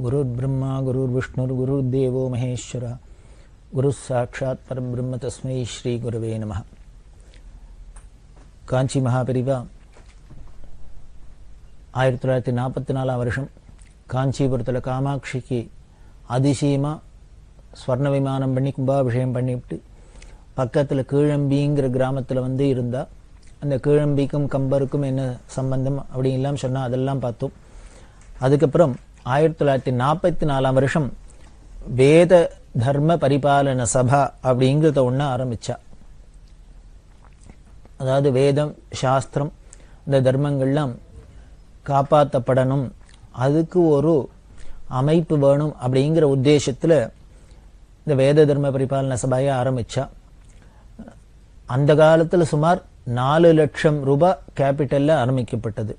गुरुर्ब्रह्मा गुरुर्विष्णुर्गुरुर्देवो महेश्वर गुरुः साक्षात् परब्रह्म तस्मै श्री गुरवे नमः. காஞ்சி மகாபெரிவா 1944 வருஷம் காஞ்சிபுரத்தில் காமாட்சிக்கு அதிசயமா ஸ்வர்ண விமானம் பண்ணி கும்பாபிஷேகம் பண்ணிவிட்டு பக்கத்தில் கீழம்பிங்கிற கிராமத்தில் வந்து இருந்தா. அந்த கீழம்பிக்கும் கம்பருக்கும் என்ன சம்பந்தம் அப்படின்லாம் சொன்னால் அதெல்லாம் பார்த்தோம். அதுக்கப்புறம் 1944 வருஷம் வேத தர்ம பரிபாலன சபா அப்படிங்கிறத ஒன்று ஆரம்பிச்சா. அதாவது வேதம் சாஸ்திரம் இந்த தர்மங்கள்லாம் காப்பாற்றப்படணும், அதுக்கு ஒரு அமைப்பு வேணும் அப்படிங்கிற உத்தேசத்தில் இந்த வேத தர்ம பரிபாலன சபையை ஆரம்பிச்சா. அந்த காலத்தில் சுமார் 4 லட்சம் ரூபாய் கேபிட்டலில் ஆரம்பிக்கப்பட்டது.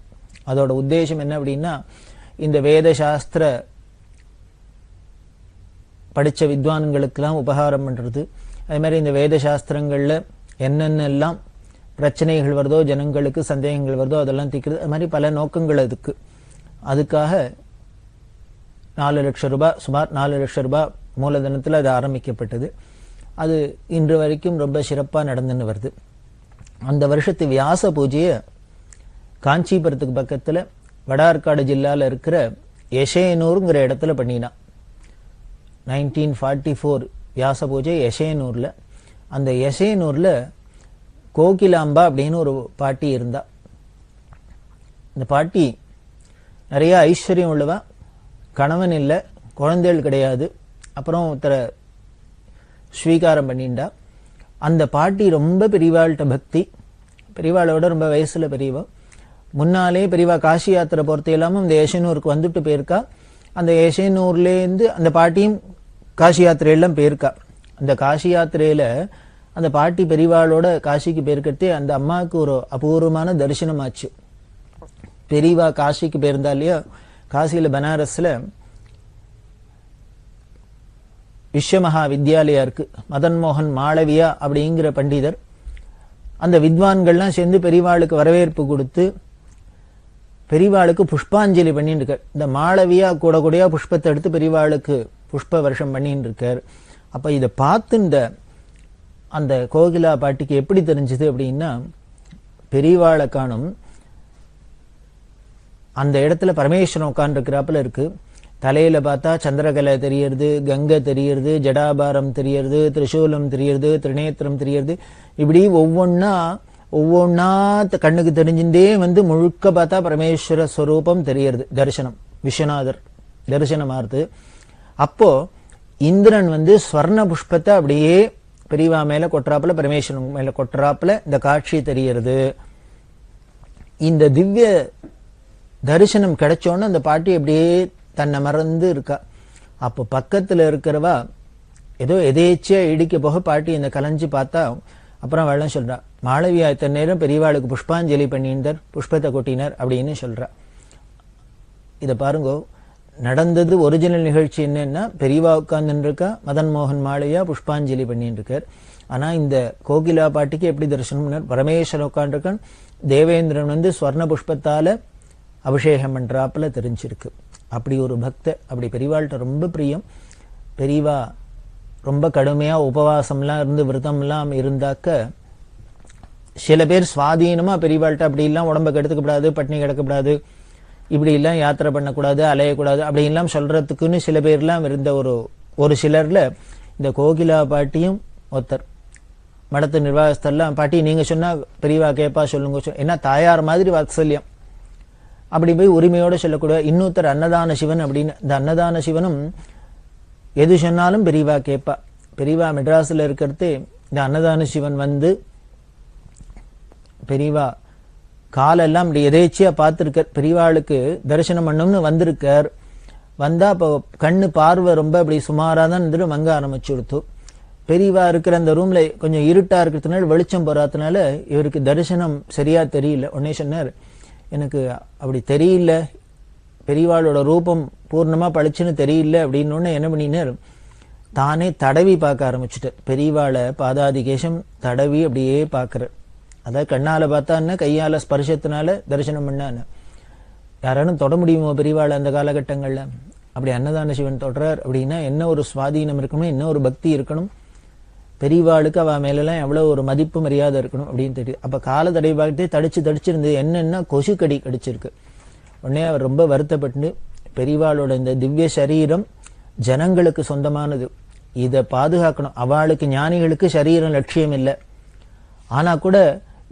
அதோட உத்தேசம் என்ன அப்படின்னா, இந்த வேத சாஸ்திர படித்த வித்வான்களுக்கெல்லாம் உபகாரம் பண்ணுறது, அதே மாதிரி இந்த வேத சாஸ்திரங்களில் என்னென்னலாம் பிரச்சனைகள் வருதோ, ஜனங்களுக்கு சந்தேகங்கள் வருதோ அதெல்லாம் தீர்க்கிறது. அது மாதிரி பல நோக்கங்கள் அதுக்காக 4 லட்சம் ரூபாய் சுமார் 4 லட்சம் ரூபாய் மூலதனத்தில் அது ஆரம்பிக்கப்பட்டது. அது இன்று வரைக்கும் ரொம்ப சிறப்பாக நடந்துன்னு வருது. அந்த வருஷத்து வியாச பூஜையை காஞ்சிபுரத்துக்கு பக்கத்தில் வடார்காடு ஜில்லாவில் இருக்கிற யசேனூருங்கிற இடத்துல பண்ணினா. 1944 வியாச பூஜை யசேனூரில். அந்த யசேனூரில் கோகிலாம்பா அப்படின்னு ஒரு பாட்டி இருந்தா. இந்த பாட்டி நிறைய ஐஸ்வர்யம் உள்ளவா, கணவன் இல்லை, குழந்தைகள் கிடையாது. அப்புறம் ஒருத்தரை ஸ்வீகாரம் பண்ணிண்டா. அந்த பாட்டி ரொம்ப பெரியவாள்கிட்ட பக்தி, பெரியவாளோட ரொம்ப வயசுல பெரியவா. முன்னாலே பெரியவா காசி யாத்திரை பொறுத்த இல்லாமல் இந்த யசேனூருக்கு வந்துட்டு போயிருக்கா. அந்த யசேனூர்லேருந்து அந்த பாட்டியும் காசி யாத்திரையெல்லாம் போயிருக்கா. அந்த காசி யாத்திரையில அந்த பாட்டி பெரியவாளோட காசிக்கு போயிருக்கிறதே அந்த அம்மாவுக்கு ஒரு அபூர்வமான தரிசனம் ஆச்சு. பெரியவா காசிக்கு போயிருந்தா இல்லையா, காசியில் பனாரஸ்ல விஸ்வமகா வித்யாலயா இருக்கு. மதன் மோகன் மாளவியா அப்படிங்கிற பண்டிதர், அந்த வித்வான்கள்லாம் சேர்ந்து பெரியவாளுக்கு வரவேற்பு கொடுத்து பெரியவாளுக்கு புஷ்பாஞ்சலி பண்ணிட்டு இருக்கார். இந்த மாளவியா கூட கூடயா புஷ்பத்தை எடுத்து பெரியவாளுக்கு புஷ்ப வருஷம் பண்ணிட்டு இருக்கார். அப்ப இதை பார்த்து இந்த அந்த கோகிலா பாட்டிக்கு எப்படி தெரிஞ்சது அப்படின்னா, பெரியவாளை காணும் அந்த இடத்துல பரமேஸ்வரன் உட்கார்ந்துருக்கிறாப்புல இருக்கு. தலையில பார்த்தா சந்திரகலை தெரியறது, கங்கை தெரியறது, ஜடாபாரம் தெரியறது, திரிசூலம் தெரியறது, திரிநேத்திரம் தெரியறது. இப்படி ஒவ்வொன்னா கண்ணுக்கு தெரிஞ்சுட்டே வந்து முழுக்க பார்த்தா பரமேஸ்வர ஸ்வரூபம் தெரியறது. தரிசனம் விஸ்வநாதர் தரிசனமாறுது. அப்போ இந்திரன் வந்து ஸ்வர்ண புஷ்பத்தை அப்படியே பெரியவா மேல கொட்டுறாப்புல, பரமேஸ்வரன் மேல கொட்டுறாப்புல இந்த காட்சி தெரியறது. இந்த திவ்ய தரிசனம் கிடைச்சோன்னு அந்த பாட்டி அப்படியே தன்னை மறந்து இருக்கா. அப்போ பக்கத்துல இருக்கிறவா ஏதோ எதேச்சியா இடிக்க போக பாட்டி இந்த கலைஞ்சு பார்த்தா. அப்புறம் வெள்ளம் சொல்றா, மாளவியா இத்தனை நேரம் பெரியவாளுக்கு புஷ்பாஞ்சலி பண்ணினார், புஷ்பத்தை கொட்டினார் அப்படின்னு சொல்றா. இதை பாருங்க, நடந்தது ஒரிஜினல் நிகழ்ச்சி என்னன்னா, பெரியவா உட்கார்ந்து இருக்கா, மதன் மோகன் மாளவியா புஷ்பாஞ்சலி பண்ணிட்டு இருக்கார். ஆனா இந்த கோகிலா பாட்டிக்கு எப்படி தரிசனம், பரமேஸ்வரன் உட்காந்துருக்கான், தேவேந்திரன் வந்து ஸ்வர்ண புஷ்பத்தால அபிஷேகம் பண்றாப்புல தெரிஞ்சிருக்கு. அப்படி ஒரு பக்த, அப்படி பெரியவாள்கிட்ட ரொம்ப பிரியம். பெரியவா ரொம்ப கடுமையா உபவாசம்லாம் இருந்து விரதம்லாம் இருந்தாக்க சில பேர் சுவாதீனமா பெரியவாள்கிட்ட அப்படி எல்லாம் உடம்பை கெடுத்துக்கப்படாது, பட்னி கிடக்கப்படாது, இப்படி எல்லாம் யாத்திரை பண்ணக்கூடாது, அலையக்கூடாது அப்படின்லாம் சொல்றதுக்குன்னு சில பேர்லாம் இருந்த ஒரு சிலர்ல இந்த கோகிலா பாட்டியும் ஒருத்தர். மடத்து நிர்வாகஸ்தெல்லாம், பாட்டி நீங்க சொன்னா பெரியவா கேப்பா, சொல்லுங்க, ஏன்னா தாயார் மாதிரி வாத்சல்யம். அப்படி போய் உரிமையோட சொல்லக்கூடிய இன்னொருத்தர் அன்னதான சிவன் அப்படின்னு. இந்த அன்னதான சிவனும் எது சொன்னாலும் பெரியவா கேட்பா. பெரியவா மெட்ராஸ்ல இருக்கிறது இந்த அன்னதான சிவன் வந்து பெரியவா காலெல்லாம் இப்படி எதேச்சியா பார்த்துருக்கார். பெரியவாளுக்கு தரிசனம் பண்ணணும்னு வந்திருக்கார். வந்தா இப்போ கண்ணு பார்வை ரொம்ப அப்படி சுமாராக தான் இருந்துட்டு மங்க ஆரம்பிச்சு கொடுத்து. பெரியவா இருக்கிற அந்த ரூம்ல கொஞ்சம் இருட்டா இருக்கிறதுனால வெளிச்சம் போறாதனால இவருக்கு தரிசனம் சரியா தெரியல. உடனே சொன்னார், எனக்கு அப்படி தெரியல, பெரியவாளோட ரூபம் பூர்ணமா பளிச்சுன்னு தெரியல அப்படின்னு. என்ன பண்ணினார், தானே தடவி பார்க்க ஆரம்பிச்சுட்டார். பெரியவாளை பாதாதிகேசம் தடவி அப்படியே பார்க்கிறார். அதாவது கண்ணால பார்த்தா, கையால ஸ்பர்சத்தினால தரிசனம் பண்ண. யாராலும் தொட முடியுமோ பெரியவாளை அந்த காலகட்டங்கள்ல? அப்படி அன்னதான சிவன் தொடுறார் அப்படின்னா என்ன ஒரு சுவாதீனம் இருக்கணும், என்ன ஒரு பக்தி இருக்கணும், பெரியவாளுக்கு அவ மேலெல்லாம் எவ்வளவு ஒரு மதிப்பு மரியாதை இருக்கணும் அப்படின்னு தெரியுது. அப்ப கால தடை பார்த்து தடிச்சிருந்து என்னன்னா கொசு கடி கடிச்சிருக்கு. உடனே அவர் ரொம்ப வருத்தப்பட்டு, பெரியவாளோட இந்த திவ்ய சரீரம் ஜனங்களுக்கு சொந்தமானது, இதை பாதுகாக்கணும். அவளுக்கு ஞானிகளுக்கு சரீரம் லட்சியம் இல்லை, ஆனா கூட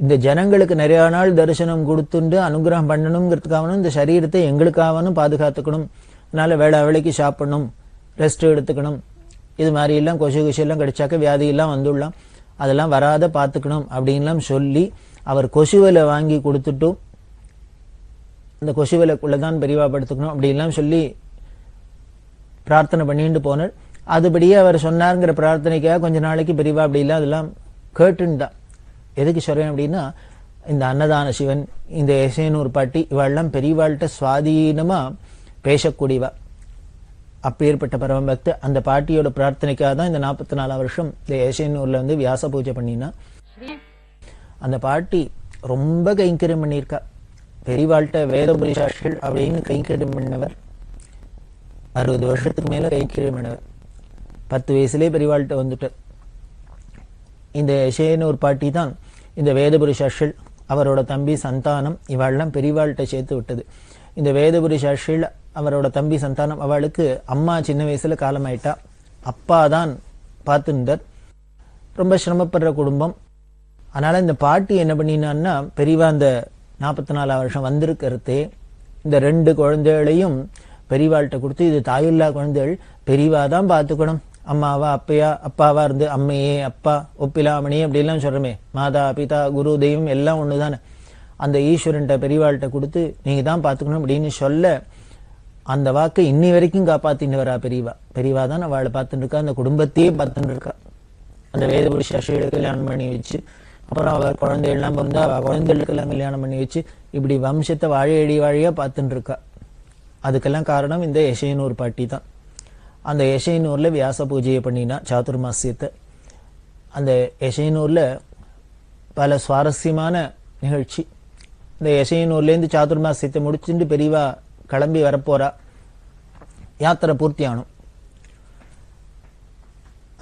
இந்த ஜனங்களுக்கு நிறைய நாள் தரிசனம் கொடுத்துட்டு அனுகிரகம் பண்ணணுங்கிறதுக்காகணும் இந்த சரீரத்தை எங்களுக்காகணும் பாதுகாத்துக்கணும். அதனால வேளைக்கு சாப்பிடணும், ரெஸ்ட் எடுத்துக்கணும், இது மாதிரி எல்லாம் கொசு எல்லாம் கடிச்சாக்க வியாதி எல்லாம் வந்துடலாம், அதெல்லாம் வராத பார்த்துக்கணும் அப்படின்லாம் சொல்லி அவர் கொசுவலை வாங்கி கொடுத்துட்டும் இந்த கொசுவலைக்குள்ளதான் பெரியவா படுத்துக்கணும் அப்படின்லாம் சொல்லி பிரார்த்தனை பண்ணிட்டு போனார். அதுபடியே அவர் சொன்னாருங்கிற பிரார்த்தனைக்காக கொஞ்ச நாளைக்கு பெரியவா அப்படிலாம் அதெல்லாம் கேட்டுன்னு தான். எதுக்கு சொல்றேன் அப்படின்னா, இந்த அன்னதான சிவன், இந்த எசேனூர் பாட்டி, இவாள்லாம் பெரியவாள்கிட்ட சுவாதீனமா பேசக்கூடியவா. அப்பேற்பட்ட பரமபக்த அந்த பாட்டியோட பிரார்த்தனைக்காக தான் இந்த 44 வருஷம் இந்த எசேனூர்ல வந்து வியாச பூஜை பண்ணினா. அந்த பாட்டி ரொம்ப கைங்கரியம் பண்ணியிருக்கா. பெரியவாள்கிட்ட வேதபுரி சாஸ்திரிகள் அப்படின்னு கைங்கரியம் பண்ணவர், 60 வருஷத்துக்கு மேல கைங்கரியம் பண்ணவர். 10 வயசுலேயே பெரியவாள்கிட்ட வந்துட்டார். இந்த எசேனூர் பாட்டி தான் இந்த வேதபுரி சாஸ்திரிகள், அவரோட தம்பி சந்தானம், இவாள்லாம் பெரியவாள்கிட்ட சேர்த்து விட்டது. இந்த வேதபுரி சாஸ்திரிகள் அவரோட தம்பி சந்தானம், அவளுக்கு அம்மா சின்ன வயசுல காலமாயிட்டா, அப்பா தான் பார்த்துட்டார். ரொம்ப சிரமப்படுற குடும்பம். அதனால இந்த பாட்டி என்ன பண்ணினான்னா, பெரியவா அந்த 44 வருஷம் வந்திருக்கிறதே இந்த 2 குழந்தைகளையும் பெரியவாள்கிட்ட கொடுத்து, இது தாயில்லா குழந்தைகள், பெரியவா தான் பார்த்துக்கணும், அம்மாவா அப்பாவா இருந்து அம்மையே அப்பா ஒப்பிலாமணி அப்படிலாம் சொல்றமே, மாதா பிதா குரு தெய்வம் எல்லாம் ஒண்ணுதானே, அந்த ஈஸ்வரன்ட்ட பெரியவாள்கிட்ட கொடுத்து நீங்க தான் பார்த்துக்கணும் அப்படின்னு சொல்ல, அந்த வாக்கை இன்னி வரைக்கும் காப்பாத்தின்னு வரா பெரியவா. பெரியவா தான் அவளை பார்த்துட்டு இருக்கா, அந்த குடும்பத்தையே பார்த்துட்டு இருக்கா. அந்த வேதபுரி சாஸ்திரிகளுக்கு கல்யாணம் பண்ணி வச்சு, அப்புறம் அவர் குழந்தைகள்லாம் பிறந்தா குழந்தைகளுக்கு எல்லாம் கல்யாணம் பண்ணி வச்சு, இப்படி வம்சத்தை வாழையடி வாழையா பார்த்துட்டு இருக்கா. அதுக்கெல்லாம் காரணம் இந்த எசேனூர் பாட்டி தான். அந்த எசேனூர்ல வியாச பூஜையை பண்ணினா சாதுர்மாசியத்தை. அந்த எசேனூர்ல பல சுவாரஸ்யமான நிகழ்ச்சி. இந்த எசேனூர்லேருந்து சாதுர்மாசியத்தை முடிச்சுட்டு பெரியவா கிளம்பி வரப்போறா, யாத்திரை பூர்த்தி ஆகணும்.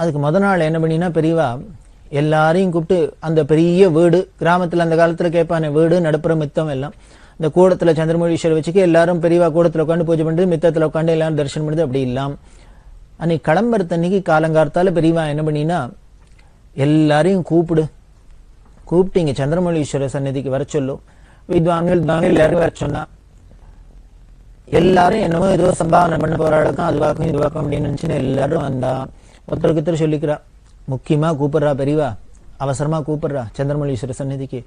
அதுக்கு முத நாள் என்ன பண்ணினா, பெரியவா எல்லாரையும் கூப்பிட்டு அந்த பெரிய வீடு, கிராமத்துல அந்த காலத்துல கேட்பானே வீடு நடுப்புற மித்தம் எல்லாம், இந்த கூடத்துல சந்திரமௌலீஸ்வரர் வச்சுக்க எல்லாரும் பெரியவா கூடத்துல உட்காந்து பூஜை பண்ணிட்டு மித்தத்துல உட்காந்து எல்லாரும் தரிசனம் பண்ணுது. அப்படி இல்லாம் அன்னைக்கு கிளம்புறதன்னைக்கு காலங்காலத்தால பெரியவா என்ன பண்ணினா, எல்லாரையும் கூப்பிட்டு இங்க சந்திரமௌலீஸ்வரர் சன்னதிக்கு வர சொல்லும், வித்வான்கள் எல்லாரும் வர சொன்னா, எல்லாரும் என்னமோ ஏதோ சம்பாவனை பண்ண போராடுக்கும், அதுவாக்கும் இதுவாக்கும் அப்படின்னு நினைச்சுன்னு எல்லாரும் வந்தா. ஒருத்தருக்கு சொல்லிக்கிறா, முக்கியமா கூப்பிடுறா பெரியவா, அவசரமா கூப்பிடுறா சந்திரமௌலீஸ்வரர் சன்னதிக்கு.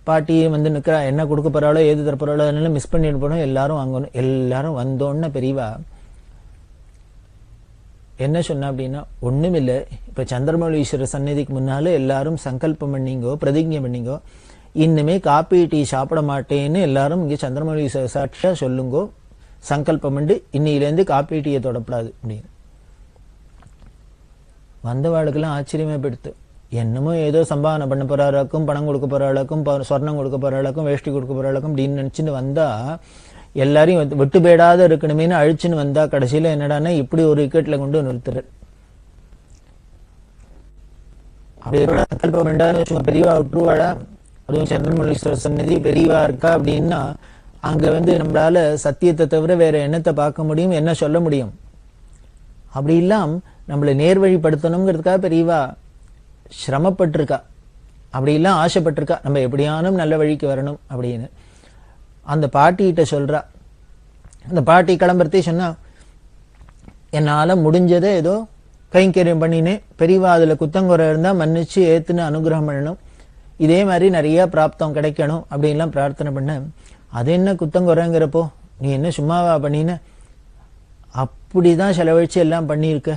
பாட்டி வந்து நிக்கிறா, என்ன கொடுக்க போறாளோ ஏது தர போறாளோ அதனால மிஸ் பண்ணிட்டு போனோம், எல்லாரும் வாங்கணும். எல்லாரும் வந்தோன்னு பெரியவா என்ன சொன்னா அப்படின்னா, ஒண்ணும் இல்லை, இப்ப சந்திரமௌலீஸ்வரர் சன்னதிக்கு முன்னால எல்லாரும் சங்கல்பம் பண்ணீங்கோ, பிரதிஜை பண்ணீங்கோ, இன்னுமே காப்பி டீ சாப்பிட மாட்டேன்னு எல்லாரும் இங்க சந்திரமௌலீஸ்வரர் சாட்சியா சொல்லுங்கோ, சங்கல்பம் பண்ணி இன்னையிலேருந்து காப்பி டீயை தொடப்படாது அப்படின்னு. வந்தவாளுக்கெல்லாம் ஆச்சரியமே படுத்து, என்னமோ ஏதோ சம்பாவனை பண்ண போறாளுக்கும், பணம் கொடுக்க போறாளுக்கும், சொர்ணம் கொடுக்க போறாளுக்கும், வேஷ்டி கொடுக்க போறாளுக்கும் அப்படின்னு நினைச்சுன்னு வந்தா, எல்லாரையும் விட்டு போயிடாத இருக்கணுமேனு அழிச்சுன்னு வந்தா, கடைசியில என்னடான்னா இப்படி ஒரு விக்கெட்ல கொண்டு நிறுத்துற. அப்படி சங்கல்பம் வேண்டாம் பெரியவா விட்டுருவாளா? அதுவும் சந்திரமௌலீஸ்வரர் சன்னதி பெரியவா இருக்கா அப்படின்னா, அங்க வந்து நம்மளால சத்தியத்தை தவிர வேற என்னத்தை பார்க்க முடியும், என்ன சொல்ல முடியும்? அப்படி இல்லாம் நம்மளை நேர்வழிப்படுத்தணுங்கிறதுக்காக பெரியவா சிரமப்பட்டிருக்கா, அப்படி எல்லாம் ஆசைப்பட்டிருக்கா, நம்ம எப்படியானும் நல்ல வழிக்கு வரணும் அப்படின்னு. அந்த பாட்டிகிட்ட சொல்றா. அந்த பாட்டி கிளம்புறதே சொன்னா, என்னால முடிஞ்சதை ஏதோ கைங்கரியம் பண்ணினேன், பெரியவா அதுல குத்தங்குறை இருந்தா மன்னிச்சு ஏத்துன்னு அனுகிரகம் பண்ணணும், இதே மாதிரி நிறைய பிராப்தம் கிடைக்கணும் அப்படின்லாம் பிரார்த்தனை பண்ண. அது என்ன குத்தங்குறைங்கிறப்போ நீ என்ன சும்மாவா பண்ணின, அப்படிதான் செலவழிச்சு எல்லாம் பண்ணியிருக்க,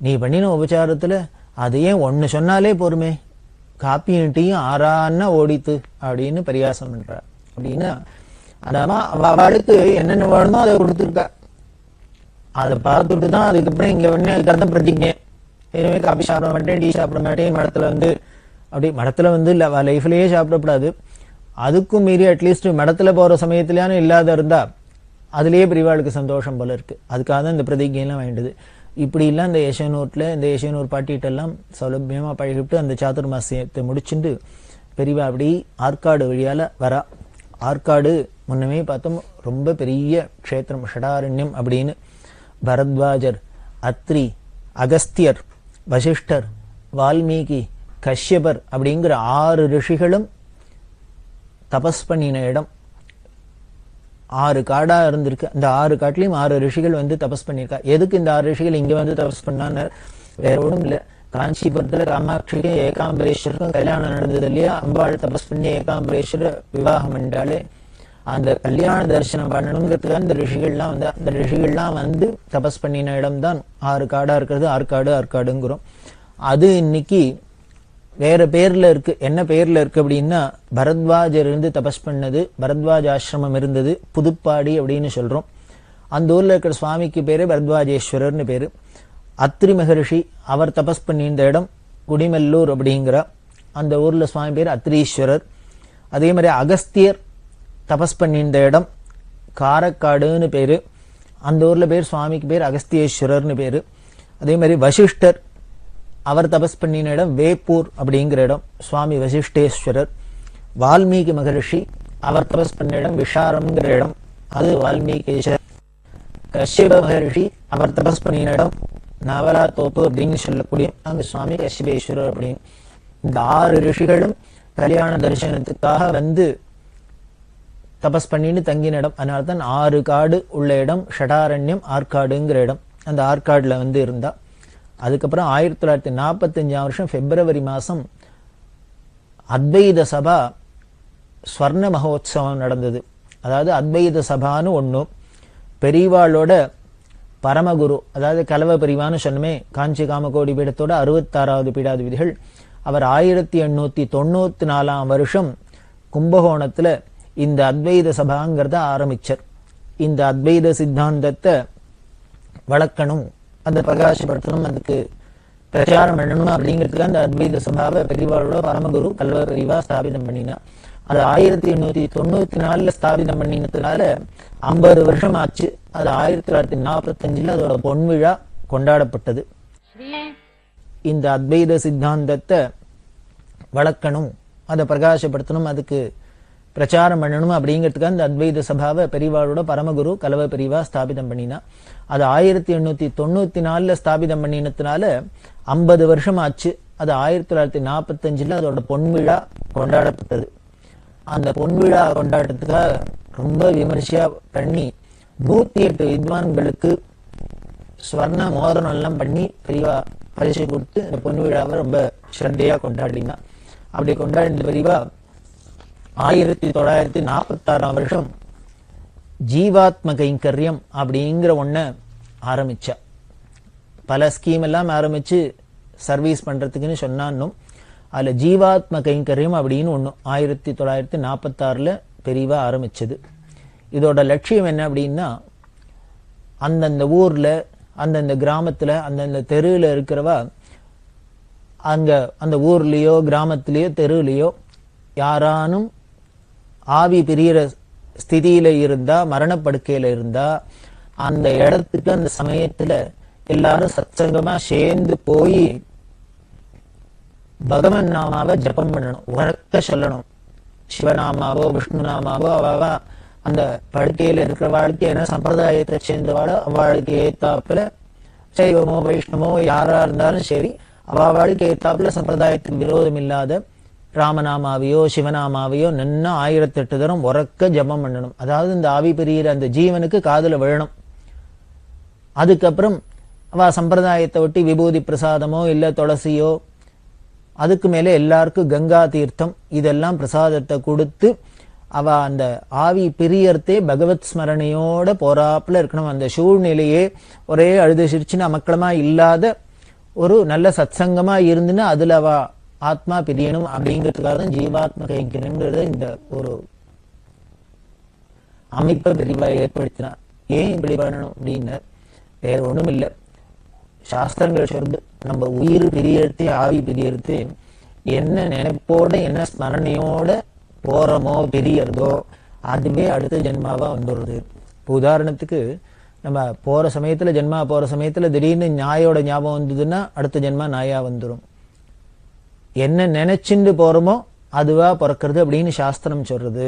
நீ பண்ணின உபச்சாரத்துல அது ஏன் ஒன்னு சொன்னாலே பொறுமே, காப்பியும் டீயும் ஆறான்னா ஓடித்து அப்படின்னு பரியாசம் பண்றா. அப்படின்னா அதாமா அவளுக்கு என்னென்ன வேணுமோ அதை கொடுத்துருக்கா, அதை பார்த்துட்டு தான் அதுக்கப்புறம் இங்க வந்து கருத்தை பிரதிங்க, இனிமே காப்பி சாப்பிட மாட்டேன், டீ சாப்பிட மாட்டேன், மடத்துல வந்து அப்படி மடத்துல வந்து இல்ல லைஃப்லயே சாப்பிடக்கூடாது, அதுக்கும் மீறி அட்லீஸ்ட் மடத்துல போற சமயத்திலான இல்லாத இருந்தா அதுலேயே பெரியவாளுக்கு சந்தோஷம் போல இருக்கு. அதுக்காக தான் இந்த பிரதிஜையெல்லாம் வேண்டியது. இப்படிலாம் இந்த யசனூர் பாட்டிகிட்டெல்லாம் சௌலபியமாக பழகிவிட்டு அந்த சாதுர்மாசியத்தை முடிச்சுட்டு பெரியவா அப்படி ஆற்காடு வழியால் வரா. ஆற்காடு முன்னமே பார்த்தோம் ரொம்ப பெரிய க்ஷேத்திரம், ஷடாரண்யம் அப்படின்னு. பரத்வாஜர், அத்ரி, அகஸ்தியர், வசிஷ்டர், வால்மீகி, கஷ்யபர் அப்படிங்கிற 6 ரிஷிகளும் தபஸ் பண்ணின இடம். 6 காடா இருந்திருக்கு. அந்த 6 காட்டிலையும் 6 ரிஷிகள் வந்து தபஸ் பண்ணியிருக்கா. எதுக்கு இந்த 6 ரிஷிகள் இங்க வந்து தபஸ் பண்ணான்னு வேற ஒன்றும் இல்லை. காஞ்சிபுரத்துல காமாட்சிக்கும் ஏகாம்பரேஸ்வருக்கும் கல்யாணம் நடந்தது இல்லையா? அம்பாள் தபஸ் பண்ணி ஏகாம்பரேஸ்வர விவாகம் என்றாலே அந்த கல்யாண தரிசனம் பண்ணணுங்கிறதுக்காக அந்த ரிஷிகள்லாம் வந்து தபஸ் பண்ணின இடம் தான் 6 காடா இருக்கிறது. ஆற்காடுங்கிறோம். அது இன்னைக்கு வேற பேர்ல இருக்கு. என்ன பேர்ல இருக்கு அப்படின்னா, பரத்வாஜர் இருந்து தபஸ் பண்ணது, பரத்வாஜ ஆசிரமம் இருந்தது, புதுப்பாடி அப்படின்னு சொல்றோம். அந்த ஊர்ல இருக்கிற சுவாமிக்கு பேரு பரத்வாஜேஸ்வரர்னு பேரு. அத்ரி மகரிஷி அவர் தபஸ் பண்ணியிருந்த இடம் குடிமெல்லூர் அப்படிங்கிற அந்த ஊர்ல சுவாமி பேர் அத்ரீஸ்வரர். அதே மாதிரி அகஸ்தியர் தபஸ் பண்ணியிருந்த இடம் காரக்காடுன்னு பேரு. அந்த ஊர்ல பேர் சுவாமிக்கு பேர் அகஸ்தியேஸ்வரர்னு பேரு. அதே மாதிரி வசிஷ்டர் அவர் தபஸ் பண்ணின இடம் வேப்பூர் அப்படிங்கிற இடம், சுவாமி வசிஷ்டேஸ்வரர். வால்மீகி மகரிஷி அவர் தபஸ் பண்ண இடம் விஷாரம்ங்கிற இடம், அது வால்மீகேஸ்வரர். கஷ்யப மகரிஷி அவர் தபஸ் பண்ணின இடம் நவலா தோப்பு அப்படின்னு சொல்லக்கூடிய அங்க சுவாமி கஷ்யபேஸ்வரர் அப்படின்னு. இந்த 6 ரிஷிகளும் கல்யாண தரிசனத்துக்காக வந்து தபஸ் பண்ணிட்டு தங்கின இடம். அதனால்தான் 6 காடு உள்ள இடம் ஷடாரண்யம், ஆற்காடுங்கிற இடம். அந்த ஆற்காடுல வந்து இருந்தா. அதுக்கப்புறம் 1945 பிப்ரவரி மாசம் அத்வைத சபா ஸ்வர்ண மகோத்சவம் நடந்தது. அதாவது அத்வைத சபான்னு ஒண்ணு, பெரியவாளோட பரமகுரு, அதாவது கலவ பெரியவான்னு சொன்னமே, காஞ்சி காமகோடி பீடத்தோட 66வது பீடாதிபதிகள். அவர் 1894 கும்பகோணத்துல இந்த அத்வைத சபாங்கிறத ஆரம்பிச்சார். இந்த அத்வைத சித்தாந்தத்தை வளர்க்கணும், அந்த பிரகாசப்படுத்தணும், அதுக்கு பிரச்சாரம் பண்ணணும் அப்படிங்கிறதுக்கு அந்த அத்வைத சபாவை பெரியவாளோட பரமகுரு கல்வ பெரியவா ஸ்தாபிதம் பண்ணினா. அது 1894 ஸ்தாபிதம் பண்ணினதுனால 50 வருஷம் ஆச்சு. அது 1945 அதோட பொன்விழா கொண்டாடப்பட்டது. இந்த அத்வைத சித்தாந்தத்தை வளர்க்கணும், அதை பிரகாசப்படுத்தணும், அதுக்கு பிரச்சாரம் பண்ணணும் அப்படிங்கிறதுக்கு அந்த அத்வைத சபாவை பெரியவாளோட பரமகுரு கலவ பெரியவா ஸ்தாபிதம் பண்ணினா. அது 1894 ஸ்தாபிதம் பண்ணினதுனால 50 வருஷம் ஆச்சு. அது 1945 அதோட பொன்விழா கொண்டாடப்பட்டது. அந்த பொன்விழா கொண்டாட்டத்துக்காக ரொம்ப விமர்சையா பண்ணி 108 வித்வான்களுக்கு ஸ்வர்ண மோதிரம் எல்லாம் பண்ணி பெரியவா பரிசு கொடுத்து இந்த பொன்விழாவை ரொம்ப ஸ்ரத்தையா கொண்டாடினா. அப்படி கொண்டாடின பெரியவா 1946 ஜீவாத்ம கைங்கரியம் அப்படிங்கிற ஒண்ண ஆரம்பிச்சா. பல ஸ்கீம் எல்லாம் ஆரம்பிச்சு சர்வீஸ் பண்றதுக்குன்னு சொன்னான்னும், அதுல ஜீவாத்ம கைங்கரியம் அப்படின்னு ஒண்ணு 1946 பெரியவா ஆரம்பிச்சது. இதோட லட்சியம் என்ன அப்படின்னா, அந்தந்த ஊர்ல, அந்தந்த கிராமத்துல, அந்தந்த தெருவில் இருக்கிறவா அங்க அந்த ஊர்லயோ கிராமத்திலேயோ தெருவிலையோ யாரானும் ஆவி பிரியிற ஸ்திதியில இருந்தா, மரணப்படுக்கையில இருந்தா, அந்த இடத்துக்கு அந்த சமயத்துல எல்லாரும் சத்சங்கமா சேர்ந்து போய் பகவன் நாமாவை ஜபம் பண்ணணும், உறக்க சொல்லணும். சிவநாமாவோ விஷ்ணு நாமாவோ அவ அந்த படுக்கையில இருக்கிறவாளுக்கு என்ன சம்பிரதாயத்தை சேர்ந்தவாளோ அவளுக்கு ஏத்தாப்புல, சைவமோ வைஷ்ணவோ யாரா இருந்தாலும் சரி, அவளுக்கு ஏத்தாப்புல சம்பிரதாயத்துக்கு விரோதம் இல்லாத ராமநாமாவையோ சிவநாமாவையோ நன்னா 1008 தரம் உறக்க ஜபம் பண்ணணும். அதாவது இந்த ஆவி பிரியிற அந்த ஜீவனுக்கு காதுல விழணும். அதுக்கப்புறம் அவ சம்பிரதாயத்தை ஒட்டி விபூதி பிரசாதமோ இல்ல துளசியோ, அதுக்கு மேல எல்லாருக்கும் கங்கா தீர்த்தம் இதெல்லாம் பிரசாதத்தை கொடுத்து அவ அந்த ஆவி பிரியர்த்தே பகவத் ஸ்மரணையோட போறாப்புல இருக்கணும். அந்த சூழ்நிலையே ஒரே அழுது சிரிச்சுன்னு அமக்களமா இல்லாத ஒரு நல்ல சத்சங்கமா இருந்துன்னு அதுல அவ ஆத்மா பிரியணும் அப்படிங்கிறதுக்காக தான் ஜீவாத்ம கைங்கரியம்ங்கிறத இந்த ஒரு அமைப்பை பெரியவா ஏற்படுத்தினார். ஏன் இப்படி பண்ணணும் அப்படின்னு வேற ஒண்ணும் இல்லை. சாஸ்திரங்கள் சொல்றது, நம்ம உயிர் பிரியறது ஆவி பிரியறது என்ன நினைப்போட என்ன ஸ்மரணையோட போறோமோ பிரியறதோ அதுவே அடுத்த ஜென்மாவா வந்துடுறது. இப்போ உதாரணத்துக்கு நம்ம போற சமயத்துல ஜென்மா போற சமயத்துல திடீர்னு நாயோட ஞாபகம் வந்ததுன்னா அடுத்த ஜென்மா நாயா வந்துடும். என்ன நினைச்சுண்டு போறோமோ அதுவா பிறக்கிறது அப்படின்னு சாஸ்திரம் சொல்றது.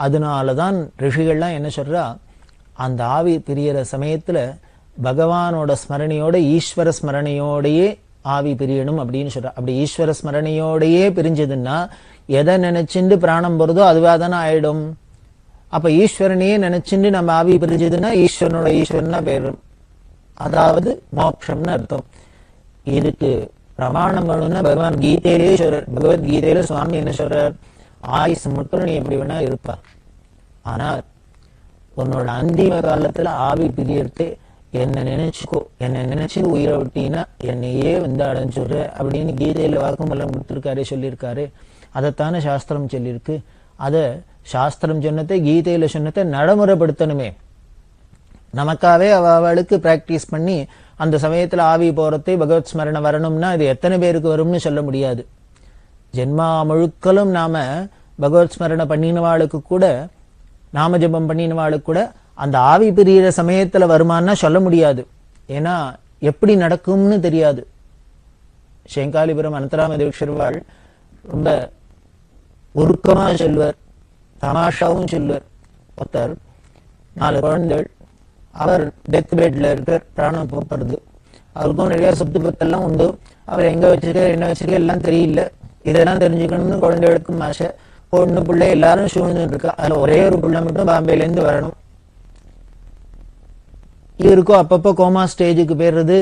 அதனாலதான் ரிஷிகள்லாம் என்ன சொல்றா, அந்த ஆவி பிரியற சமயத்துல பகவானோட ஸ்மரணையோட ஈஸ்வர ஸ்மரணையோடையே ஆவி பிரியணும் அப்படின்னு சொல்றா. அப்படி ஈஸ்வர ஸ்மரணையோடையே பிரிஞ்சதுன்னா எதை நினைச்சுண்டு பிராணம் போறதோ அதுவா தானே ஆயிடும். அப்ப ஈஸ்வரனையே நினைச்சுண்டு நம்ம ஆவி பிரிஞ்சதுன்னா ஈஸ்வரனோட ஈஸ்வரனா பேரும், அதாவது மோட்சம்னு அர்த்தம். இதுக்கு பிரமாணம் வேணும்னா பகவான் கீதையிலேயே சொல்றார். பகவத்கீதையில சுவாமி என்ன சொல்றார், ஆயுசு மட்டும் நீ எப்படி வேணா இருப்பா, ஆனால் உன்னோட அந்திம காலத்துல ஆவி பிரியர்த்து என்ன நினைச்சுக்கோ, என்ன நினைச்சு உயிரை விட்டீங்கன்னா என்னையே அடைஞ்சுடுற அப்படின்னு கீதையில வாக்குமூலம் கொடுத்திருக்காரு, சொல்லியிருக்காரு. அதைத்தானே சாஸ்திரம் சொல்லியிருக்கு. அத சாஸ்திரம் சொன்னதை கீதையில சொன்னதை நடைமுறைப்படுத்தணுமே. நமக்காவே அவளுக்கு பிராக்டிஸ் பண்ணி அந்த சமயத்துல ஆவி போறதை பகவத் ஸ்மரணை வரணும்னா அது எத்தனை பேருக்கு வரும்னு சொல்ல முடியாது. ஜென்மா முழுக்களும் நாம பகவத் ஸ்மரணை பண்ணினவாளுக்கு கூட, நாம ஜபம் பண்ணினவாளுக்கு கூட அந்த ஆவி பிரியிற சமயத்துல வருமானா சொல்ல முடியாது. ஏன்னா எப்படி நடக்கும்னு தெரியாது. சேங்காலிபுரம் அனந்தராம தீட்சிதர் ரொம்ப உருக்கமா சொல்வார், தமாஷாவும் சொல்வார். ஒருத்தர் 4 குழந்தைகள், அவர் டெத் பெட்ல இருக்க, பிராணம் போக்குறது. அவருக்கும் நிறைய சொத்து பத்தெல்லாம் உண்டு. அவர் எங்க வச்சிருக்க என்ன வச்சிருக்க எல்லாம் தெரியல. இதெல்லாம் தெரிஞ்சுக்கணும்னு குழந்தைகளுக்கும் ஆசை. பொண்ணு பிள்ளை எல்லாரும் சூழ்ந்துட்டு இருக்கா. அதுல ஒரே ஒரு பிள்ளை மட்டும் பாம்பேல இருந்து வரணும். இவருக்கும் அப்பப்போ கோமா ஸ்டேஜுக்கு போயிடுறது.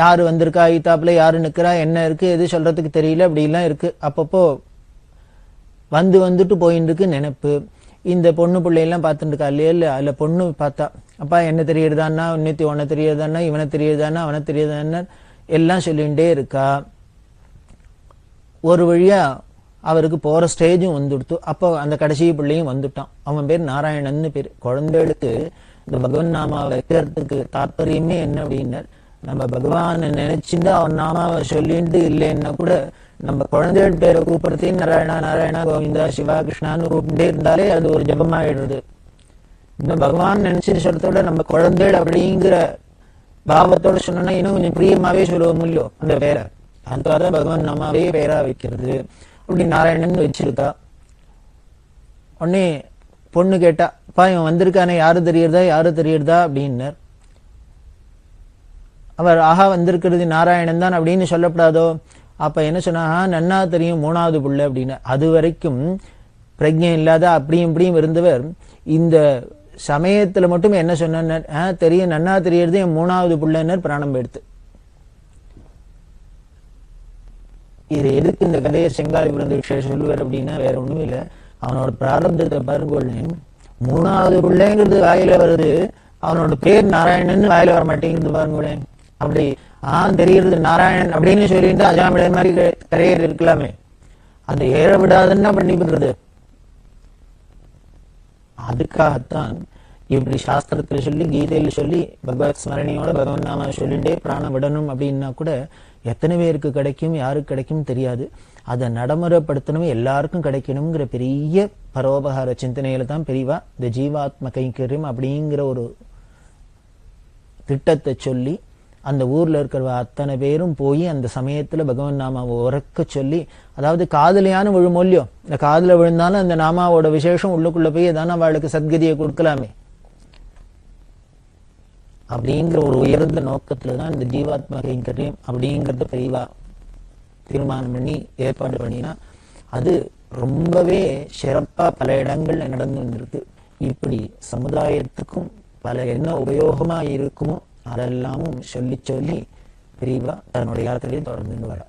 யாரு வந்திருக்கா, ஈத்தாப்புல யாரு நிக்கிறா, என்ன இருக்கு எது சொல்றதுக்கு தெரியல, அப்படி எல்லாம் இருக்கு. அப்பப்போ வந்துட்டு போயின்னு இருக்கு நினைப்பு. இந்த பொண்ணு பிள்ளையெல்லாம் பார்த்துட்டு இருக்கா இல்லையா, இல்ல அதுல பொண்ணு பார்த்தா, அப்பா என்ன தெரியறதான்னா, இன்னத்தி உன்னை தெரியறதான்னா, இவனை தெரியறதான்னா, அவனை தெரியறதான்னா எல்லாம் சொல்லிகிட்டே இருக்கா. ஒரு வழியா அவருக்கு போற ஸ்டேஜும் வந்துடுத்து. அப்போ அந்த கடைசி பிள்ளையும் வந்துட்டான். அவன் பேர் நாராயணன்னு பேர். குழந்தைகளுக்கு இந்த பகவான் நாமாவை வைக்கிறதுக்கு தாற்பயமே என்ன அப்படின்னா, நம்ம பகவானை நினைச்சுட்டு அவன் நாமாவை சொல்லிட்டு இல்லைன்னா கூட நம்ம குழந்தைகள் பேரை கூப்பிடுறதையும் நாராயணா நாராயணா கோவிந்தா சிவா கிருஷ்ணான்னு கூப்பிட்டே இருந்தாலே அது ஒரு ஜபமாயிடுறது. இந்த பகவான் நினைச்சு சொல்றதோட நம்ம குழந்தைகள் அப்படிங்கிற பாவத்தோட சொன்னோம்னா இன்னும் கொஞ்சம் பிரியமாவே சொல்லுவோம் இல்லையோ அந்த பேரை. அதுக்காக பகவான் நாமாவே பேரா வைக்கிறது. அப்படி நாராயணன் வச்சிருக்கா. உடனே பொண்ணு கேட்டா, அப்பா இவன் வந்திருக்கானே யாரு தெரியறதா யாரு தெரியறதா அப்படின்னார். அவர் ஆஹா வந்திருக்கிறது நாராயணன் தான் அப்படின்னு சொல்லப்படாதோ. அப்ப என்ன சொன்னா, நன்னா தெரியும் 3வது புள்ள அப்படின்னு. அது வரைக்கும் பிரஜை இல்லாத அப்படியும் இப்படியும் இருந்தவர் இந்த சமயத்துல மட்டும் என்ன சொன்ன, தெரியும் நன்னா தெரியறது என் 3வது புள்ளன்னர் பிராணம் எடுத்து. இது எதுக்கு இந்த கதையை செங்காலிபுரம் தீட்சிதர் சொல்லுவார் அப்படின்னா வேற ஒண்ணும் இல்லை. அவனோட பிராரப்தத்தை பாருங்கொள்ளேன். 3வது பிள்ளைங்கிறது வாயில வருது, அவனோட பேர் நாராயணன் வாயில வர மாட்டேங்கிறது பாருங்களேன். அப்படி தெரியறது நாராயணன் அப்படின்னு சொல்லிட்டு அஜாமிழ மாதிரி கரையர் இருக்கலாமே, அந்த ஏற விடாதுன்னா பண்ணி விடுறது. அதுக்காகத்தான் இப்படி சாஸ்திரத்துல சொல்லி கீதையில சொல்லி பகவத் ஸ்மரணியோட பகவன் நாம சொல்லிட்டே பிராணம் விடணும் அப்படின்னா கூட எத்தனை பேருக்கு கிடைக்கும் யாருக்கு கிடைக்கும் தெரியாது. அதை நடைமுறைப்படுத்தணும், எல்லாருக்கும் கிடைக்கணுங்கிற பெரிய பரோபகார சிந்தனையில தான் பெரியவா இந்த ஜீவாத்ம கைங்கரியம் அப்படிங்கிற ஒரு திட்டத்தை சொல்லி அந்த ஊர்ல இருக்கிற அத்தனை பேரும் போய் அந்த சமயத்துல பகவான் நாமாவை உறக்க சொல்லி, அதாவது காதலியான விழுமொழியோ, இந்த காதல விழுந்தாலும் அந்த நாமாவோட விசேஷம் உள்ளுக்குள்ள போய் தானே அவளுக்கு சத்கதியை கொடுக்கலாமே அப்படிங்கிற ஒரு உயர்ந்த நோக்கத்துலதான் இந்த ஜீவாத்மா கைங்கரியம் அப்படிங்கறத பெரியவா தீர்மானம் பண்ணி ஏற்பாடு பண்ணினா அது ரொம்பவே சிறப்பா பல இடங்கள்ல நடந்து வந்திருக்கு. இப்படி சமுதாயத்துக்கும் பல என்ன உபயோகமா இருக்குமோ அதெல்லாமும் சொல்லி சொல்லி பெரியவா தன்னுடைய யாத்திரையை தொடர்ந்து வர